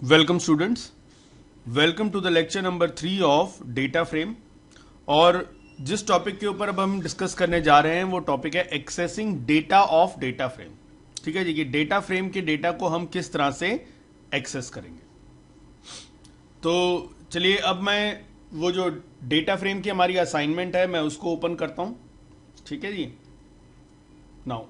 Welcome students, welcome to the lecture number 3 of data frame. और जिस topic के ऊपर अब हम डिस्कस करने जा रहे हैं वो टॉपिक है accessing data of data frame. ठीक है जी, कि डेटा फ्रेम के डेटा को हम किस तरह से एक्सेस करेंगे। तो चलिए अब मैं वो जो डेटा फ्रेम की हमारी असाइनमेंट है मैं उसको ओपन करता हूं। ठीक है जी, नाउ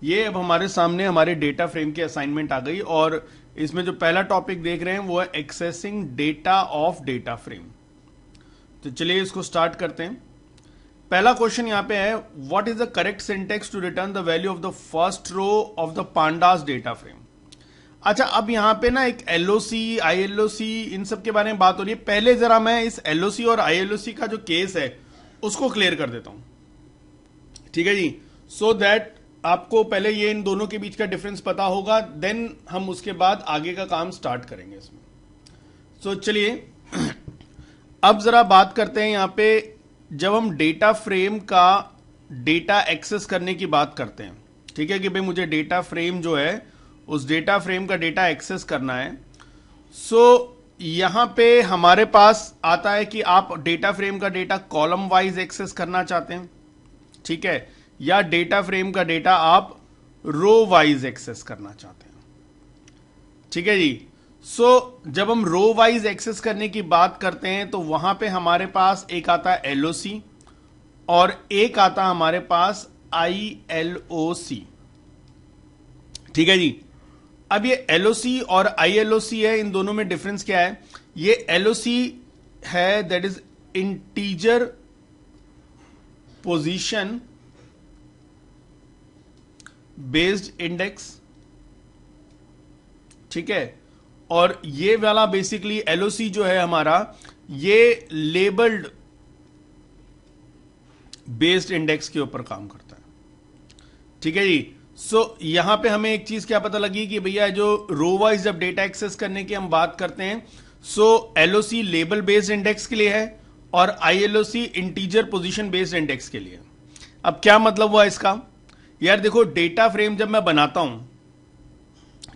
ये अब हमारे सामने हमारे डेटा फ्रेम की असाइनमेंट आ गई और इसमें जो पहला टॉपिक देख रहे हैं वो है accessing data of data frame. तो चलिए इसको स्टार्ट करते हैं। पहला क्वेश्चन यहां पे है, what is the correct syntax to return the value of the first row of the pandas data frame. अच्छा, अब यहां पे ना एक एलओसी, आईएलओसी, इन सब के बारे में बात हो रही है। पहले जरा मैं इस एलओसी और आईएलओसी का जो केस है उसको क्लियर कर देता हूं। ठीक है जी, सो दैट आपको पहले ये इन दोनों के बीच का डिफरेंस पता होगा, देन हम उसके बाद आगे का काम स्टार्ट करेंगे इसमें। सो चलिए अब जरा बात करते हैं यहां पे, जब हम डेटा फ्रेम का डेटा एक्सेस करने की बात करते हैं। ठीक है कि भाई मुझे डेटा फ्रेम जो है उस डेटा फ्रेम का डेटा एक्सेस करना है। सो यहां पे हमारे पास आता है कि आप डेटा फ्रेम का डेटा कॉलम वाइज एक्सेस करना चाहते हैं, ठीक है, या डेटा फ्रेम का डेटा आप रो वाइज एक्सेस करना चाहते हैं। ठीक है जी, सो जब हम रो वाइज एक्सेस करने की बात करते हैं तो वहां पे हमारे पास एक आता है एलओसी और एक आता हमारे पास आईएलओसी। ठीक है जी, अब ये एलओसी और आईएलओसी है, इन दोनों में डिफरेंस क्या है। ये एलओसी है that is integer position based index. ठीक है, और ये वाला बेसिकली एलओसी जो है हमारा ये लेबल्ड बेस्ड इंडेक्स के ऊपर काम करता है। ठीक है जी, सो यहां पे हमें एक चीज क्या पता लगी कि भैया जो रो वाइज जब डेटा एक्सेस करने की हम बात करते हैं, सो एलओसी लेबल बेस्ड इंडेक्स के लिए है और iloc integer position based index के लिए। अब क्या मतलब हुआ इसका यार, देखो डेटा फ्रेम जब मैं बनाता हूं,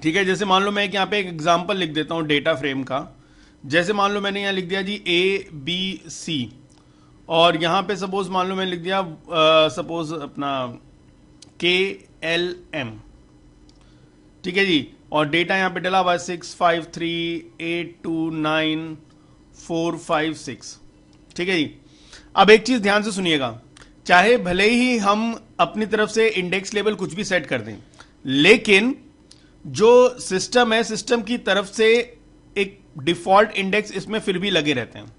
ठीक है, जैसे मान लो मैं यहां पे एक एग्जांपल लिख देता हूं डेटा फ्रेम का। जैसे मान लो मैंने यहां लिख दिया जी ए बी सी, और यहां पे सपोज मान लो मैंने लिख दिया सपोज अपना के एल एम। ठीक है जी, और डेटा यहां पे डला हुआ 653829456। ठीक है जी, अब एक चीज ध्यान से सुनिएगा, चाहे भले ही हम अपनी तरफ से इंडेक्स लेवल कुछ भी सेट कर दें, लेकिन जो सिस्टम है, सिस्टम की तरफ से एक डिफॉल्ट इंडेक्स इसमें फिर भी लगे रहते हैं।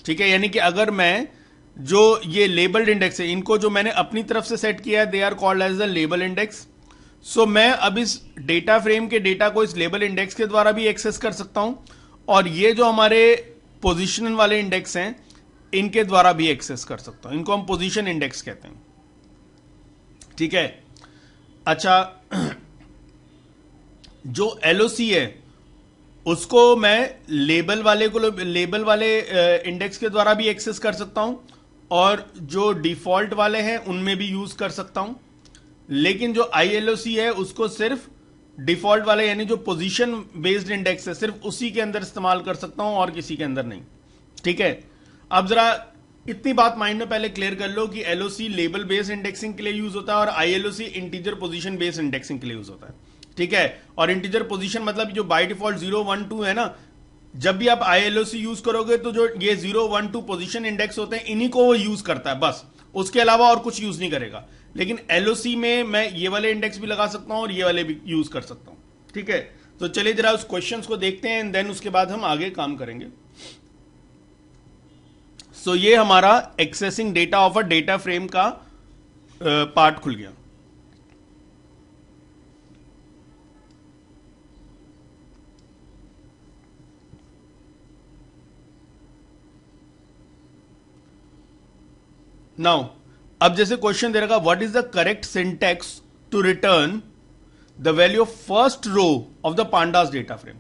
ठीक है, यानी कि अगर मैं जो ये लेबल्ड इंडेक्स है इनको जो मैंने अपनी तरफ से सेट किया है, they are called as the label index. So मैं अब इस डेटा फ्रेम के डेटा को इस लेबल इंडेक्स के द्वारा भी एक्सेस कर सकता हूं, और ये जो हमारे पोजिशन वाले इंडेक्स हैं इनके द्वारा भी एक्सेस कर सकता हूं। इनको हम पोजीशन इंडेक्स कहते हैं। ठीक है, अच्छा जो एलओसी है उसको मैं लेबल वाले इंडेक्स के द्वारा भी एक्सेस कर सकता हूं, और जो डिफॉल्ट वाले हैं उनमें भी यूज कर सकता हूं। लेकिन जो आईएलओसी है उसको सिर्फ डिफॉल्ट वाले यानी जो पोजीशन बेस्ड इंडेक्स है सिर्फ उसी के अंदर इस्तेमाल कर सकता हूं और किसी के अंदर नहीं। ठीक है, अब जरा इतनी बात माइंड में पहले क्लियर कर लो कि एलओसी लेबल बेस्ड इंडेक्सिंग के लिए यूज होता है और iloc integer position based indexing के लिए यूज होता है। ठीक है, और इंटीजर पोजीशन मतलब जो बाय डिफॉल्ट 0 1 2 है ना, जब भी आप आईएलओसी यूज करोगे तो जो ये 0 1 2 पोजीशन इंडेक्स होते हैं इन्हीं को वो यूज करता है, बस उसके अलावा और कुछ यूज नहीं करेगा। लेकिन एलओसी में मैं ये वाले इंडेक्स भी लगा सकता हूं और ये वाले भी यूज कर सकता हूं। ठीक है, तो चलिए जरा उस क्वेश्चंस को देखते हैं एंड देन उसके बाद हम आगे काम करेंगे। सो ये हमारा accessing data of a data frame का पार्ट खुल गया। नाउ अब जैसे क्वेश्चन दे रखा, what is the correct syntax to return the value of first row of the pandas data frame.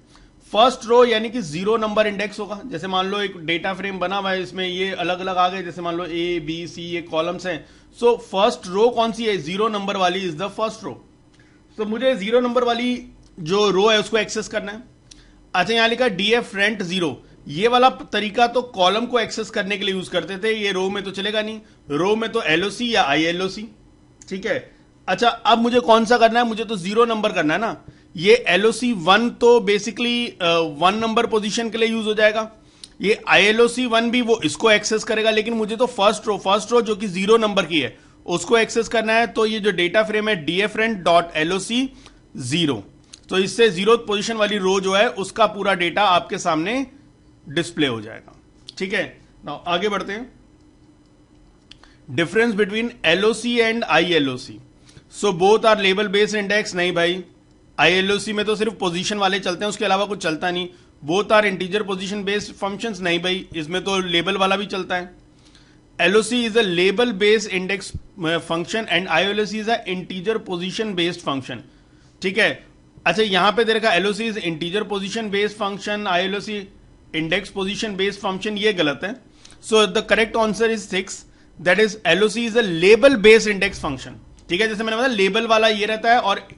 First row यानी कि 0 नंबर इंडेक्स होगा। जैसे मान लो एक डेटा फ्रेम बना हुआ है, इसमें ये अलग अलग आ गए, जैसे मान लो ए बी सी ये कॉलम्स हैं। सो फर्स्ट रो कौन सी है, 0 नंबर वाली इज द फर्स्ट रो। तो मुझे 0 नंबर वाली जो रो है उसको एक्सेस करना है। अच्छा यहां लिखा डीएफ रेंट 0, ये वाला तरीका तो कॉलम को एक्सेस करने के लिए यूज करते थे, ये रो में तो चलेगा नहीं, रो में तो एलओसी या आईएलओसी, ठीक है। अच्छा अब मुझे कौन सा करना है, मुझे तो 0 नंबर करना है ना, ये एलओसी 1 तो बेसिकली 1 नंबर पोजीशन के लिए यूज हो जाएगा, ये आईएलओसी 1 भी वो इसको एक्सेस करेगा, लेकिन मुझे तो फर्स्ट रो जो कि 0 नंबर की है उसको एक्सेस करना है। तो ये जो डेटा फ्रेम है डीएफ रेंट डॉट एलओसी 0, तो इससे 0 पोजीशन वाली रो जो है उसका पूरा डेटा आपके सामने डिस्प्ले हो जाएगा, ठीक है। नाउ आगे बढ़ते हैं। Difference between LOC and ILOC, so both are label based index, नहीं भाई, आईएलओसी में तो सिर्फ पोजीशन वाले चलते हैं, उसके अलावा कुछ चलता नहीं। Both are integer position based functions, नहीं भाई, इसमें तो लेबल वाला भी चलता है। LOC is a label based index function and ILOC is a integer position based function, ठीक है। अच्छा यहां पे दे रखा LOC is integer position based function, ILOC index position based function, ये गलत है। So the correct answer is 6, that is LOC is a label based index function, ठीक है। जैसे मैंने बताया लेबल वाला ये रहता है और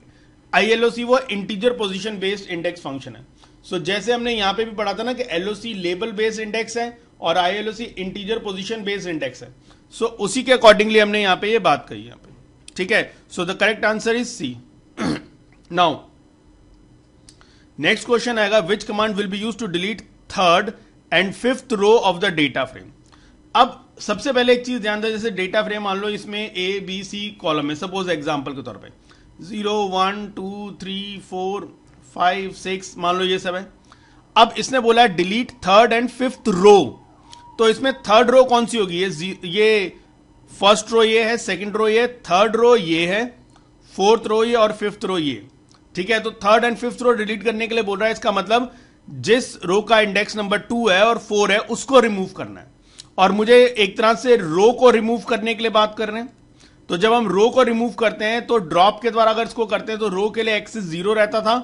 आईएलओसी वो integer position based index function है। सो जैसे हमने यहां पे भी पढ़ा था ना कि एलओसी लेबल बेस्ड इंडेक्स है और iloc integer position based index है, सो उसी के अकॉर्डिंगली हमने यहां पे ये बात कही यहां पे, ठीक है। So the correct answer is C. Now next question आएगा, which command will be use to delete third and fifth row of the data frame. अब सबसे पहले एक चीज ध्यान दें, जैसे डेटा फ्रेम मान लो इसमें ए बी सी कॉलम है, सपोज एग्जांपल के तौर पे 0 1 2 3 4 5 6 मान लो ये सब है। अब इसने बोला है delete third and fifth row, तो इसमें थर्ड रो कौन सी होगी, ये फर्स्ट रो ये है, सेकंड रो ये, थर्ड रो ये है, फोर्थ रो ये और फिफ्थ रो ये, ठीक है। तो third and fifth row delete करने के लिए बोल रहा है, इसका मतलब जिस रो का इंडेक्स नंबर 2 है और 4 है उसको रिमूव करना है, और मुझे एक तरह से रो को रिमूव करने के लिए बात कर रहे हैं। तो जब हम रो को रिमूव करते हैं तो ड्रॉप के द्वारा अगर इसको करते हैं तो रो के लिए एक्सिस 0 रहता था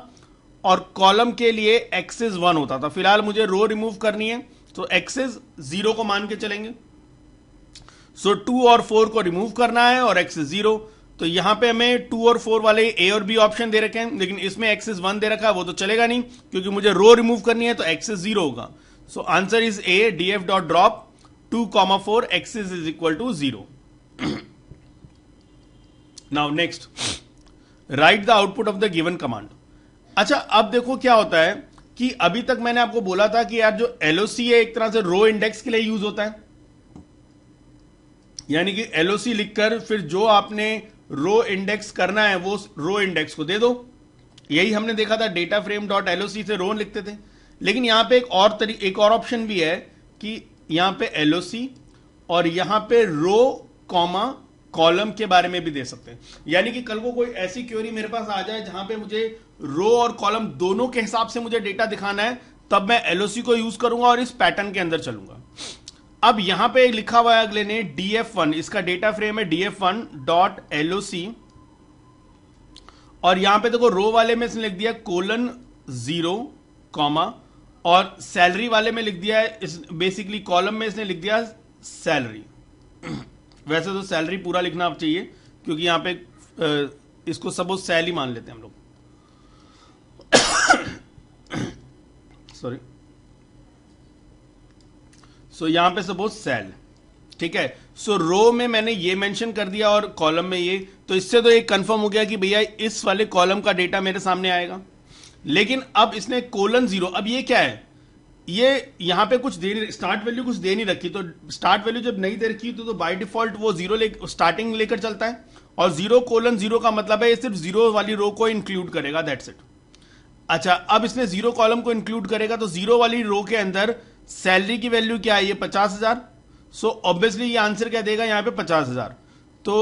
और कॉलम के लिए एक्सिस 1 होता था। फिलहाल मुझे रो रिमूव करनी है तो एक्सिस 0 को मान के चलेंगे। सो 2 और 4 को रिमूव करना है और एक्सिस 0, तो यहां पे हमें 2 और 4 वाले ए और बी ऑप्शन दे रखे हैं, लेकिन इसमें एक्सिस 1 दे रखा है, वो तो चलेगा नहीं क्योंकि मुझे रो रिमूव करनी है, तो एक्सिस 0 होगा। So answer is A, DF dot drop 2, 4 axis is equal to 0। Now next, write the output of the given command. अच्छा अब देखो क्या होता है कि अभी तक मैंने आपको बोला था कि यार जो एलओसी है एक तरह से रो इंडेक्स के लिए यूज होता है, यानी कि एलओसी लिखकर फिर जो आपने रो इंडेक्स करना है वो रो इंडेक्स को दे दो। यही हमने देखा था डेटा फ्रेम डॉट एलओसी से रो लिखते थे, लेकिन यहां पे एक और ऑप्शन भी है कि यहां पे एलओसी और यहां पे रो कॉमा कॉलम के बारे में भी दे सकते हैं। यानी कि कल को कोई ऐसी क्वेरी मेरे पास आ जाए जहां पे मुझे रो और कॉलम दोनों के हिसाब से मुझे डेटा दिखाना है, तब मैं एलओसी को यूज करूंगा और इस पैटर्न के अंदर चलूंगा। अब यहां पे लिखा हुआ है अगले ने df1, इसका डेटा फ्रेम है df1 डॉट एलओसी, और यहां पे देखो रो वाले में इसने लिख दिया :0, कॉमा, और सैलरी वाले में लिख दिया है, इस बेसिकली कॉलम में इसने लिख दिया सैलरी। वैसे तो सैलरी पूरा लिखना चाहिए क्योंकि यहां पे इसको सपोज सैल ही मान लेते हैं हम लोग, सॉरी। सो यहां पे सपोज सेल, ठीक है। सो रो में मैंने ये मेंशन कर दिया और कॉलम में ये, तो इससे तो एक कंफर्म हो गया कि भैया इस वाले कॉलम का डेटा मेरे सामने आएगा। लेकिन अब इसने :0, अब ये क्या है, ये यहां पे कुछ स्टार्ट वैल्यू कुछ दे नहीं रखी, तो स्टार्ट वैल्यू जब नहीं दे रखी तो बाय डिफॉल्ट वो 0 स्टार्टिंग लेकर चलता है, और 0:0 का मतलब है ये सिर्फ 0 वाली रो को इंक्लूड करेगा, दैट्स इट। अच्छा अब इसने 0 कॉलम को इंक्लूड करेगा तो 0 वाली रो के अंदर सैलरी की वैल्यू क्या है, ये 50,000। सो ऑब्वियसली ये आंसर क्या देगा यहाँ पे 50,000। तो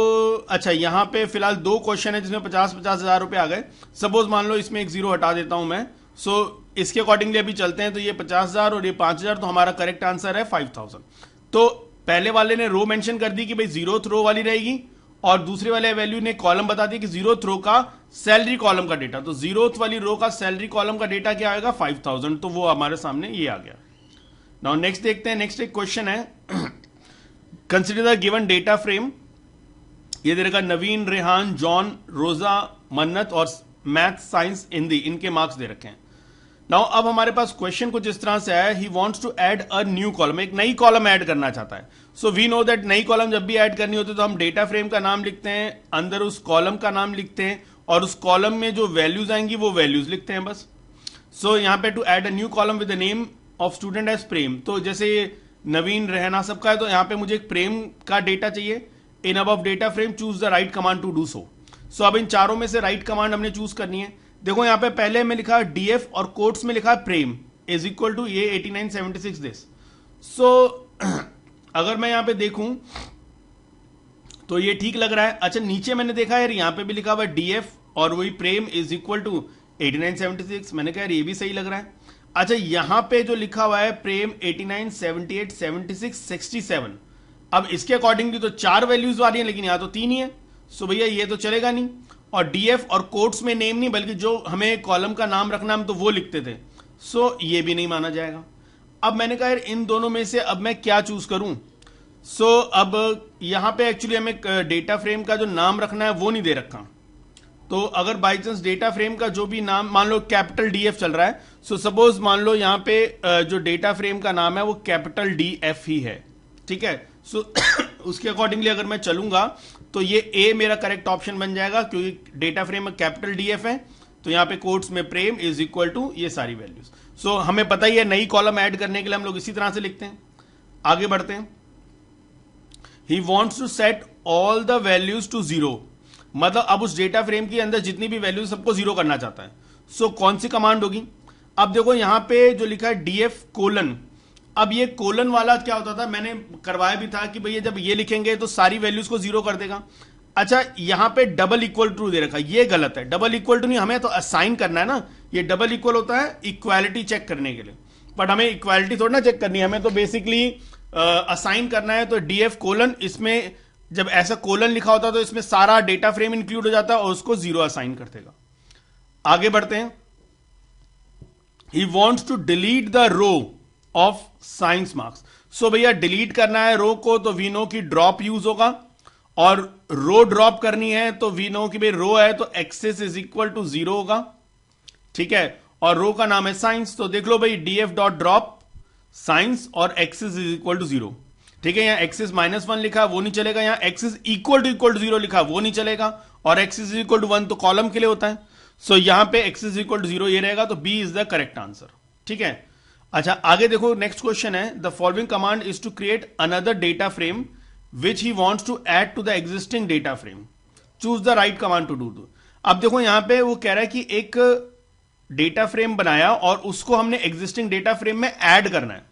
अच्छा यहां पे फिलहाल 2 क्वेश्चन है जिसमें 50,000 रुपए आ गए। सपोज मान लो इसमें एक 0 हटा देता हूं मैं, सो इसके अकॉर्डिंगली अभी चलते हैं, तो ये 50,000 और ये 5,000, तो हमारा करेक्ट आंसर है 5,000। तो पहले वाले ने रो मेंशन कर दी कि भाई 0th रो वाली रहेगी, और दूसरे वाले वैल्यू ने कॉलम बता दी कि 0th रो का सैलरी कॉलम का डेटा, तो 0th वाली रो का सैलरी कॉलम का डेटा क्या आएगा 5,000, तो वो हमारे सामने ये आ गया। नाउ नेक्स्ट देखते हैं, नेक्स्ट एक क्वेश्चन है, consider the given data frame. ये दे रखा नवीन, रेहान, जॉन, रोजा, मन्नत और मैथ साइंस हिंदी, इनके मार्क्स दे रखे हैं। नाउ अब हमारे पास क्वेश्चन कुछ इस तरह से आया, he wants to add a new column, एक नई कॉलम ऐड करना चाहता है। सो वी नो दैट नई कॉलम जब भी ऐड करनी होती है तो हम डेटा फ्रेम का नाम लिखते हैं, अंदर उस कॉलम का नाम लिखते हैं, और उस कॉलम में जो वैल्यूज आएंगी वो वैल्यूज लिखते हैं बस। सो यहाँ पे to add a new column with the name of student as Prem, तो जैसे नवीन रहना सबका है तो यहाँ पे मुझे एक प्रेम का डेटा चाहिए। In above data frame choose the right command to do so. So अब इन चारों में से राइट कमांड हमने चूज करनी है। देखो यहाँ पे पहले में लिखा डीएफ और कोट्स में लिखा प्रेम इज इक्वल टू ये 8976 दिस। सो अगर मैं यहाँ पे देखूं तो ये ठीक लग रहा है। अच्छा नीचे मैंने देखा यार यहाँ पे भी लिखा हुआ डीएफ और वही प्रेम इज इक्वल टू 8976, मैंने कहा यार ये भी सही लग रहा है। अच्छा यहाँ पे जो लिखा हुआ है प्रेम 89 78 76 67, अब इसके अकॉर्डिंगली तो 4 वैल्यूज वाली हैं लेकिन यहाँ तो 3 ही है। सो भैया ये तो चलेगा नहीं। और डीएफ और कोट्स में नेम नहीं बल्कि जो हमें कॉलम का नाम रखना हम तो वो लिखते थे, सो ये भी नहीं माना जाएगा। अब मैंने कहा यार इन दोनों में से अब मैं क्या चूज करूं। सो अब यहां पे एक्चुअली हमें डेटा फ्रेम का जो नाम रखना है वो नहीं दे रखा। तो अगर बाई चांस डेटा फ्रेम का जो भी नाम, मान लो कैपिटल डीएफ चल रहा है, सो सपोज मान लो यहाँ पे जो डेटा फ्रेम का नाम है वो कैपिटल डीएफ ही है, ठीक है। सो उसके अकॉर्डिंगली अगर मैं चलूंगा तो ये ए मेरा करेक्ट ऑप्शन बन जाएगा क्योंकि डेटा फ्रेम में कैपिटल डीएफ है, तो यहाँ पे कोट्स में प्रेम इज इक्वल टू ये सारी वैल्यूज। सो हमें पता ही है नई कॉलम ऐड करने के लिए हम लोग इसी तरह से लिखते हैं। आगे बढ़ते हैं। He wants to set all the values to zero, मतलब अब उस डेटा फ्रेम के अंदर जितनी भी वैल्यूज सबको जीरो करना चाहता है। सो कौन सी कमांड होगी। अब देखो यहां पे जो लिखा है डीएफ कोलन, अब ये कोलन वाला क्या होता था, मैंने करवाया भी था कि भैया जब ये लिखेंगे तो सारी वैल्यूज को जीरो कर देगा। अच्छा यहां पे डबल इक्वल टू दे रखा है, ये गलत है। डबल इक्वल टू नहीं, हमें तो असाइन करना है ना। ये डबल इक्वल होता है इक्वालिटी चेक करने के लिए, बट हमें इक्वालिटी थोड़ा ना चेक करनी है, हमें तो बेसिकली असाइन करना है। तो डीएफ कोलन, इसमें जब ऐसा कोलन लिखा होता है तो इसमें सारा डेटा फ्रेम इंक्लूड हो जाता है और उसको जीरो असाइन कर देगा। आगे बढ़ते हैं। He wants to delete the row of science marks. So भैया डिलीट करना है रो को तो वी नो की ड्रॉप यूज होगा, और रो ड्रॉप करनी है तो वी नो की भाई रो है तो एक्सेस इज इक्वल टू 0 होगा, ठीक है। और रो का नाम है साइंस, तो देख लो भाई डीएफ डॉट ड्रॉप साइंस और एक्सेस इज इक्वल टू 0, ठीक है। यहां एक्सेस -1 लिखा वो नहीं चलेगा, यहां एक्सेस इक्वल टू 0 लिखा वो नहीं चलेगा, और एक्सेस इज इक्वल टू 1 तो कॉलम के लिए होता है। सो यहां पे एक्सेस इक्वल टू 0 ये रहेगा, तो B is the correct answer, ठीक है। अच्छा आगे देखो नेक्स्ट क्वेश्चन है, the following command is to create another data frame which he wants to add to the existing data frame, choose the right command to do. अब देखो यहां पे वो कह रहा है कि एक डेटा फ्रेम बनाया और उसको हमने एग्जिस्टिंग डेटा फ्रेम में ऐड करना है।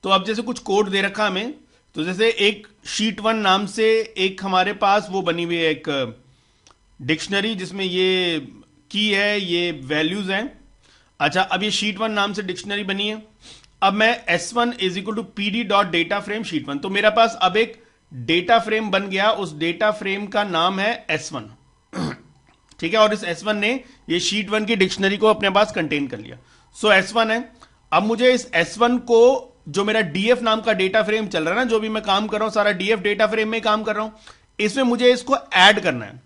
तो अब जैसे कुछ कोड दे रखा हमें, तो जैसे एक शीट 1 नाम से एक हमारे पास वो बनी हुई है एक डिक्शनरी जिसमें ये की है, ये वैल्यूज हैं। अच्छा अब ये शीट 1 नाम से डिक्शनरी बनी है। अब मैं S1 is equal to PD dot data frame sheet 1, तो मेरे पास अब एक डेटा फ्रेम बन गया, उस डेटा फ्रेम का नाम है S1, ठीक है। और इस S1 ने ये शीट 1 की डिक्शनरी को अपने पास कंटेन कर लिया। सो S1 है। अब मुझे इस S1 को, जो मेरा DF नाम का डेटा फ्रेम चल रहा है ना, जो भी मैं काम कर रहा हूं सारा DF डेटा फ्रेम में काम कर रहा हूं, इसमें मुझे इसको ऐड करना है।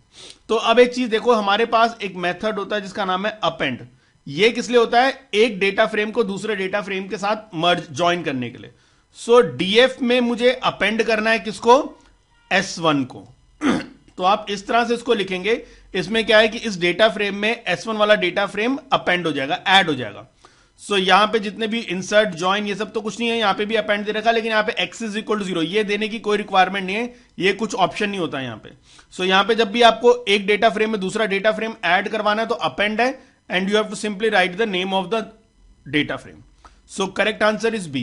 तो अब एक चीज देखो, हमारे पास एक मेथड होता है जिसका नाम है अपेंड। ये किस लिए होता है, एक डेटा फ्रेम को दूसरे डेटा फ्रेम के साथ मर्ज ज्वाइन करने के लिए। सो डीएफ में मुझे अपेंड करना है किसको, S1 को। तो आप इस तरह से इसको लिखेंगे, इसमें क्या है कि इस डेटा फ्रेम में S1 वाला डेटा फ्रेम अपेंड हो जाएगा, ऐड हो जाएगा। सो यहां पे जितने भी इंसर्ट ज्वाइन ये सब तो कुछ नहीं है, यहां पे भी अपेंड दे रखा, लेकिन यहां पे एक्सेस इक्वल टू 0 ये देने की कोई रिक्वायरमेंट नहीं है, ये कुछ ऑप्शन नहीं होता यहां पे। सो यहां पे जब भी आपको एक डेटा फ्रेम में दूसरा डेटा फ्रेम ऐड करवाना है तो अपेंड है, and you have to simply write the name of the data frame. So correct answer is B.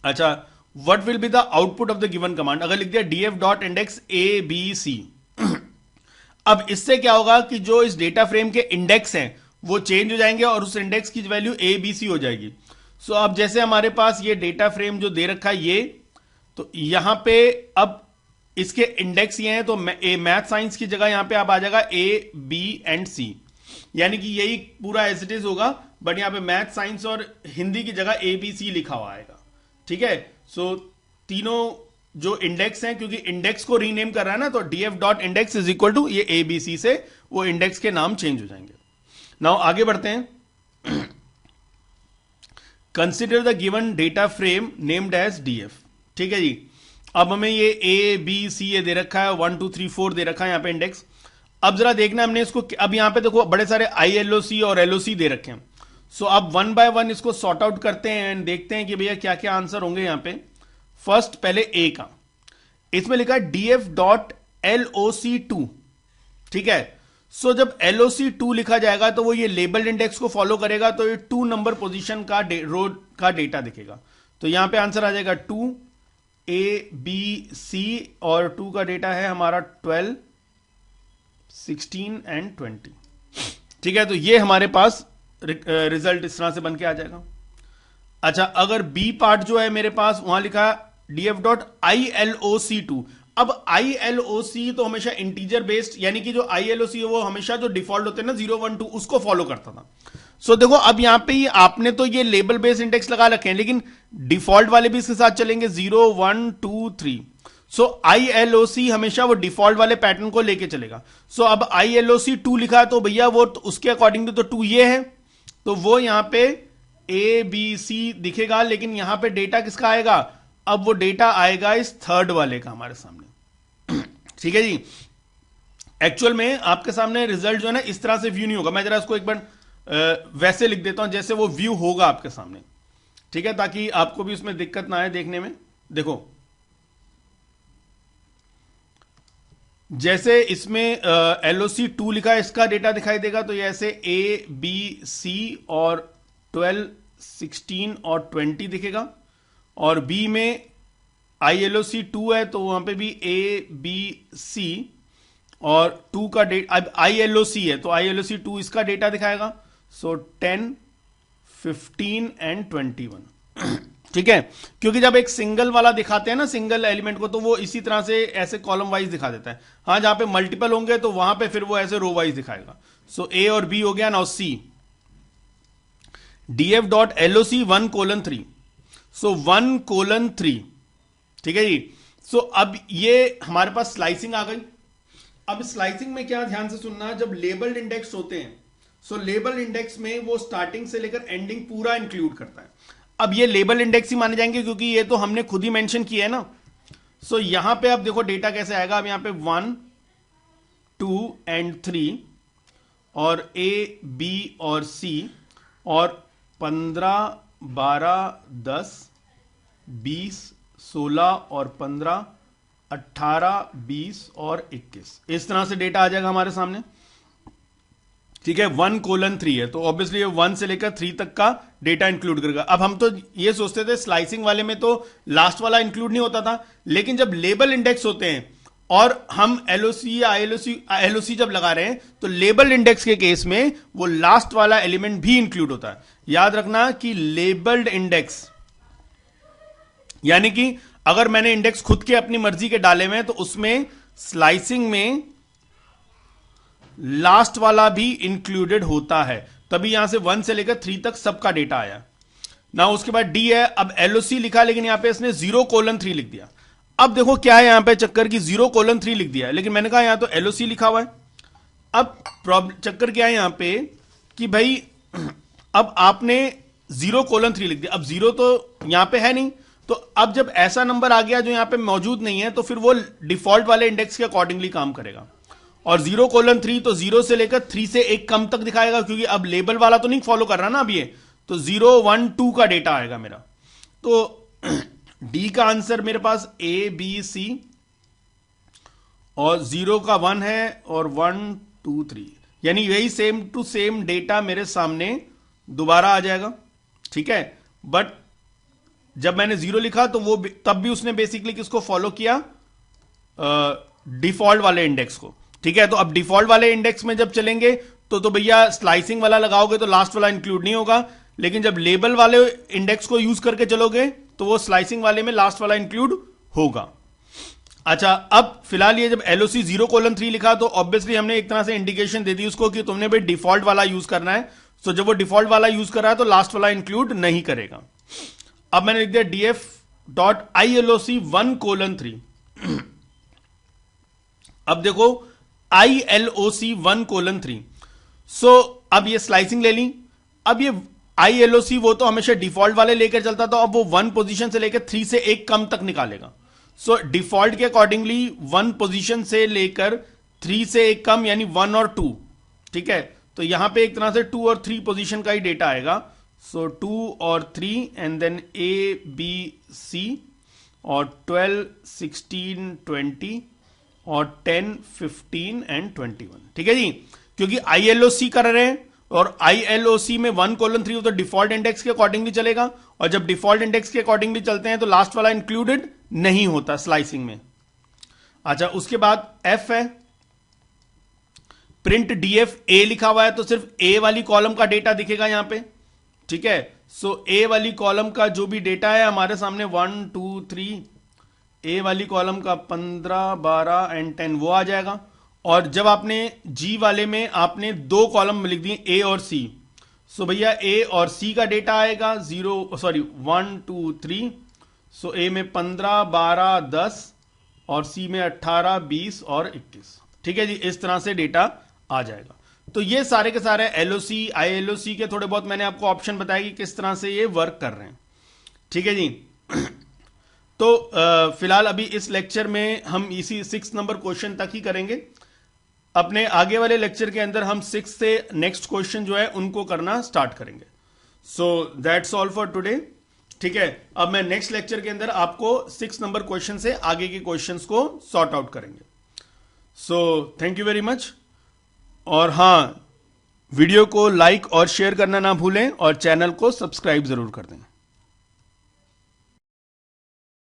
अच्छा, what will be the output of the given command? अगर लिख दिया df dot index a b c, अब इससे क्या होगा कि जो इस डेटा फ्रेम के इंडेक्स हैं वो चेंज हो जाएंगे और उस इंडेक्स की वैल्यू a b c हो जाएगी। सो अब जैसे हमारे पास ये डेटा फ्रेम जो दे रखा है ये, तो यहां पे अब इसके इंडेक्स ये हैं, तो मैथ साइंस की जगह यहां पे अब आ जाएगा a b एंड c, यानी कि यही पूरा एज इट इज होगा, बट यहां पे मैथ साइंस और हिंदी की जगह ABC लिखा हुआ आएगा, ठीक है। सो तीनों जो इंडेक्स हैं, क्योंकि इंडेक्स को रीनेम कर रहा है ना, तो df dot index is equal to ये ABC से वो इंडेक्स के नाम चेंज हो जाएंगे। नाउ आगे बढ़ते हैं। Consider the given data frame named as DF. ठीक है जी, अब हमें ये ए बी सी ये दे रखा है, 1 2 3 4 दे रखा है यहाँ पे इंडेक्स। अब जरा देखना हमने इसको, अब यहाँ पे देखो बड़े सारे ILOC और LOC दे रखे हैं। सो अब 1 बाय 1 इसको सॉर्ट आउट करते हैं एंड देखते हैं कि भैया क्या क्या आंसर होंगे यहाँ पे। फर्स्ट पहले ए का, इसमें लिखा है DF.LOC2। ठीक है, सो जब LOC2 लिखा जाएगा तो वो ये लेबल इंडेक्स को फॉलो करेगा, तो ये 2 नंबर पोजीशन का रो का डेटा दिखेगा। तो यहां पे आंसर आ जाएगा 2 ABC और 2 का डेटा है हमारा 12 16 एंड 20। ठीक है, तो ये हमारे पास रिजल्ट इस तरह से बन के आ जाएगा। अच्छा, अगर बी पार्ट जो है मेरे पास, वहां लिखा DF.ILOC2। अब ILOC तो हमेशा इंटीजर बेस्ड, यानी कि जो ILOC है वो हमेशा जो डिफॉल्ट होते हैं ना 0 1 2 उसको फॉलो करता था। सो देखो अब यहां पे आपने तो ये लेबल बेस्ड इंडेक्स लगा रखे हैं, लेकिन डिफॉल्ट वाले भी इसके साथ चलेंगे 0 1 2 3। सो ILOC हमेशा वो डिफॉल्ट वाले पैटर्न को लेके चलेगा। सो अब ILOC2 लिखा है तो भैया वो तो उसके अकॉर्डिंग तो 2 ये है, तो वो यहां पे ABC दिखेगा, लेकिन यहां पे डेटा किसका आएगा? अब वो डेटा आएगा इस थर्ड वाले का हमारे सामने। ठीक है जी, एक्चुअल में आपके सामने रिजल्ट जो है ना इस तरह से व्यू नहीं होगा। मैं जरा इसको एक बार वैसे लिख देता हूं जैसे वो व्यू होगा आपके सामने। ठीक है, ताकि आपको भी उसमें दिक्कत ना आए देखने में। देखो जैसे इसमें LOC2 लिखा है, इसका डेटा दिखाई देगा, तो ये ऐसे ABC और 12 16 और 20 दिखेगा। और बी में ILOC2 है तो वहां पे भी ABC और 2 का डेटा, अब ILOC है तो ILOC2 इसका डेटा दिखाएगा। सो 10 15 एंड 21। ठीक है, क्योंकि जब एक सिंगल वाला दिखाते हैं ना सिंगल एलिमेंट को, तो वो इसी तरह से ऐसे कॉलम वाइज दिखा देता है। हाँ, जहां पे मल्टीपल होंगे तो वहां पे फिर वो ऐसे रो वाइज दिखाएगा। सो A और B हो गया। Now C, DF.LOC 1:3। सो 1:3। ठीक है जी, सो अब ये हमारे पास स्लाइसिंग आ गई। अब स्लाइसिंग में क्या, ध्यान से सुनना, जब लेबल्ड इंडेक्स होते हैं, सो लेबल इंडेक्स में वो स्टार्टिंग से लेकर एंडिंग पूरा इंक्लूड करता है। अब ये लेबल इंडेक्स ही माने जाएंगे क्योंकि ये तो हमने खुद ही मेंशन किया है ना। सो यहां पे अब देखो डेटा कैसे आएगा। अब यहां पे 1 2 एंड 3 और A B और C और 15 12 10 20 16 और 15 18 20 और 21, इस तरह से डेटा आ जाएगा हमारे सामने। ठीक है, 1:3 है तो ऑब्वियसली 1 से लेकर 3 तक का डेटा इंक्लूड करेगा। अब हम तो ये सोचते थे स्लाइसिंग वाले में तो लास्ट वाला इंक्लूड नहीं होता था, लेकिन जब लेबल इंडेक्स होते हैं और हम LOC या ILOC जब लगा रहे हैं तो लेबल इंडेक्स के केस में वो लास्ट वाला एलिमेंट भी इंक्लूड होता है। याद रखना कि लेबल्ड इंडेक्स यानी कि अगर मैंने इंडेक्स खुद के अपनी मर्जी के डाले हुए तो उसमें स्लाइसिंग में लास्ट वाला भी इंक्लूडेड होता है, तभी यहां से 1 से लेकर 3 तक सबका डेटा आया ना। उसके बाद D है, अब LOC लिखा लेकिन यहां पे इसने 0:3 लिख दिया। अब देखो क्या है यहां पे चक्कर की 0:3 लिख दिया है, लेकिन मैंने कहा यहां तो LOC लिखा हुआ है। अब प्रॉब्लम चक्कर क्या है यहां पे कि भाई अब आपने 0:3 लिख दिया, अब 0 तो यहां पे है नहीं, तो अब जब ऐसा नंबर आ गया जो यहां पे मौजूद नहीं है तो फिर वो डिफॉल्ट वाले इंडेक्स के अकॉर्डिंगली काम करेगा। और 0:3 तो 0 से लेकर 3 से एक कम तक दिखाएगा, क्योंकि अब लेबल वाला तो नहीं फॉलो कर रहा ना अब ये, तो 0 1 2 का डेटा आएगा मेरा। तो डी का आंसर मेरे पास ABC और 0 का 1 है और 1 2 3, यानी यही सेम टू सेम डेटा मेरे सामने दोबारा आ जाएगा। ठीक है, बट जब मैंने 0 लिखा तो वो तब भी उसने बेसिकली किसको फॉलो किया, डिफॉल्ट वाले इंडेक्स को। ठीक है, तो अब डिफॉल्ट वाले इंडेक्स में जब चलेंगे तो भैया स्लाइसिंग वाला लगाओगे तो लास्ट वाला इंक्लूड नहीं होगा, लेकिन जब लेबल वाले इंडेक्स को यूज करके चलोगे तो वो स्लाइसिंग वाले में लास्ट वाला इंक्लूड होगा। अच्छा, अब फिलहाल ये जब LOC 0:3 लिखा तो ऑब्वियसली हमने एक तरह से इंडिकेशन दे दी उसको कि तुमने भाई डिफॉल्ट वाला यूज करना है। तो जब वो डिफॉल्ट वाला यूज कर रहा है तो लास्ट वाला इंक्लूड नहीं करेगा। अब मैंने लिख दिया DF.ILOC 1:3। अब देखो ILOC 1:3। सो अब ये स्लाइसिंग ले ली। अब ये ILOC वो तो हमेशा डिफॉल्ट वाले लेकर चलता था, अब वो 1 पोजीशन से लेकर 3 से 1 कम तक निकालेगा। सो डिफॉल्ट के अकॉर्डिंगली 1 पोजीशन से लेकर 3 से 1 कम यानी 1 और 2, ठीक है। तो यहां पे एक तरह से 2 और 3 पोजीशन का ही डेटा आएगा। सो 2 और 3 एंड देन ABC और 12, 16, 20 और 10, 15 एंड 21, ठीक है जी। क्योंकि ILOC कर रहे हैं और ILOC में 1:3 तो डिफॉल्ट इंडेक्स के अकॉर्डिंगली चलेगा, और जब डिफॉल्ट इंडेक्स के अकॉर्डिंगली चलते हैं तो लास्ट वाला इंक्लूडेड नहीं होता स्लाइसिंग में। अच्छा, उसके बाद F है, प्रिंट DF A लिखा हुआ है तो सिर्फ A वाली कॉलम का डेटा दिखेगा यहां पे, ठीक है। सो A वाली कॉलम का जो भी डेटा है हमारे सामने 1, 2, 3, A वाली कॉलम का 15, 12 एंड 10 वो आ जाएगा। और जब आपने G वाले में आपने 2 कॉलम लिख दिए A और C, सो भैया A और C का डेटा आएगा 1, 2, 3। सो A में 15, 12, 10 और C में 18, 20 और 21, ठीक है जी। इस तरह से डेटा आ जाएगा। तो ये सारे के सारे LOC ILOC के थोड़े बहुत मैंने आपको ऑप्शन बताया कि किस तरह से ये वर्क कर रहे हैं, ठीक है जी। तो फिलहाल अभी इस लेक्चर में हम इसी 6 नंबर क्वेश्चन तक ही करेंगे। अपने आगे वाले लेक्चर के अंदर हम 6 से नेक्स्ट क्वेश्चन जो है उनको करना स्टार्ट करेंगे। So that's all for today, ठीक है। अब मैं नेक्स्ट लेक्चर के अंदर आपको 6 नंबर क्वेश्चन से आगे के क्वेश्चंस को सॉर्ट आउट करेंगे। So thank you very much. और हाँ, वीडियो को लाइक और शेयर करना ना भूलें और चैनल को सब्सक्राइब जरूर कर दें।